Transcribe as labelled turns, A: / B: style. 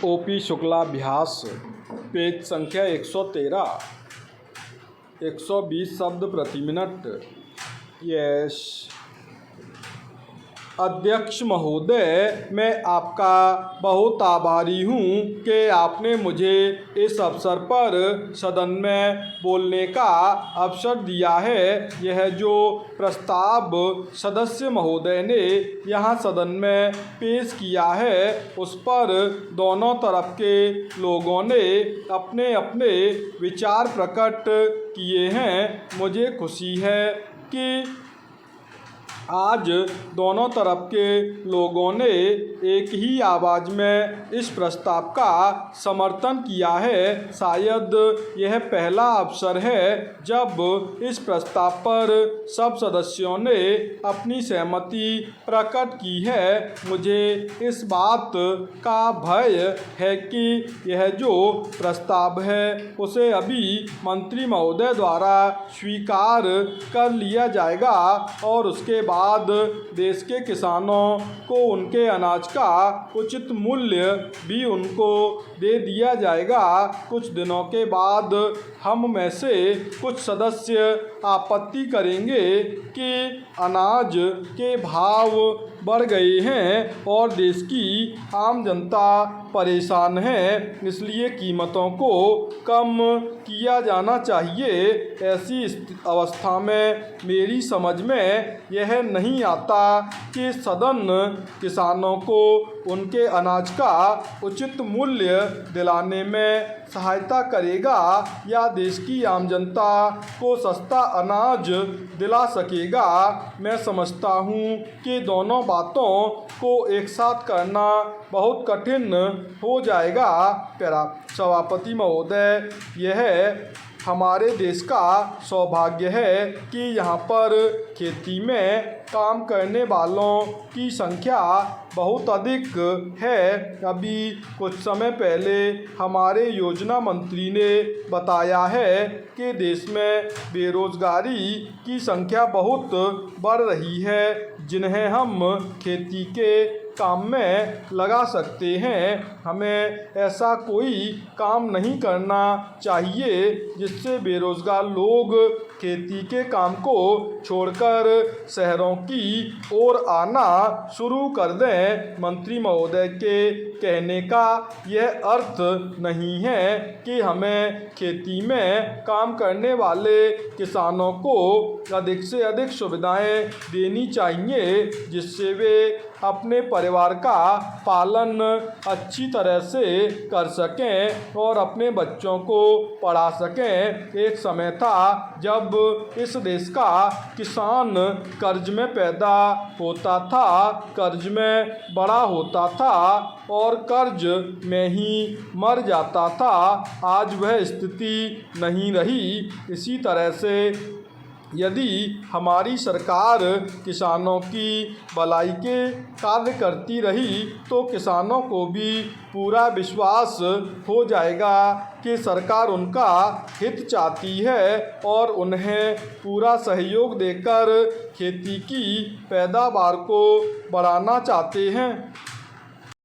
A: OP शुक्लाभ्यास page संख्या 113 120 शब्द प्रति मिनट। यस अध्यक्ष महोदय, मैं आपका बहुत आभारी हूँ कि आपने मुझे इस अवसर पर सदन में बोलने का अवसर दिया है। यह जो प्रस्ताव सदस्य महोदय ने यहाँ सदन में पेश किया है, उस पर दोनों तरफ के लोगों ने अपने अपने विचार प्रकट किए हैं। मुझे खुशी है कि आज दोनों तरफ के लोगों ने एक ही आवाज़ में इस प्रस्ताव का समर्थन किया है। शायद यह पहला अवसर है जब इस प्रस्ताव पर सब सदस्यों ने अपनी सहमति प्रकट की है। मुझे इस बात का भय है कि यह जो प्रस्ताव है उसे अभी मंत्री महोदय द्वारा स्वीकार कर लिया जाएगा और उसके बाद देश के किसानों को उनके अनाज का उचित मूल्य भी उनको दे दिया जाएगा। कुछ दिनों के बाद हम में से कुछ सदस्य आपत्ति करेंगे कि अनाज के भाव बढ़ गए हैं और देश की आम जनता परेशान है, इसलिए कीमतों को कम किया जाना चाहिए। ऐसी अवस्था में मेरी समझ में यह नहीं आता कि सदन किसानों को उनके अनाज का उचित मूल्य दिलाने में सहायता करेगा या देश की आम जनता को सस्ता अनाज दिला सकेगा। मैं समझता हूँ कि दोनों बातों को एक साथ करना बहुत कठिन हो जाएगा। प्यारा सभापति महोदय, यह हमारे देश का सौभाग्य है कि यहाँ पर खेती में काम करने वालों की संख्या बहुत अधिक है। अभी कुछ समय पहले हमारे योजना मंत्री ने बताया है कि देश में बेरोजगारी की संख्या बहुत बढ़ रही है, जिन्हें हम खेती के काम में लगा सकते हैं। हमें ऐसा कोई काम नहीं करना चाहिए जिससे बेरोजगार लोग खेती के काम को छोड़कर शहरों की ओर आना शुरू कर दें। मंत्री महोदय के कहने का यह अर्थ नहीं है कि हमें खेती में काम करने वाले किसानों को अधिक से अधिक सुविधाएं देनी चाहिए जिससे वे अपने परिवार का पालन अच्छी तरह से कर सकें और अपने बच्चों को पढ़ा सकें। एक समय था जब इस देश का किसान कर्ज में पैदा होता था, कर्ज में बड़ा होता था और कर्ज में ही मर जाता था। आज वह स्थिति नहीं रही। इसी तरह से यदि हमारी सरकार किसानों की भलाई के कार्य करती रही तो किसानों को भी पूरा विश्वास हो जाएगा कि सरकार उनका हित चाहती है और उन्हें पूरा सहयोग देकर खेती की पैदावार को बढ़ाना चाहते हैं।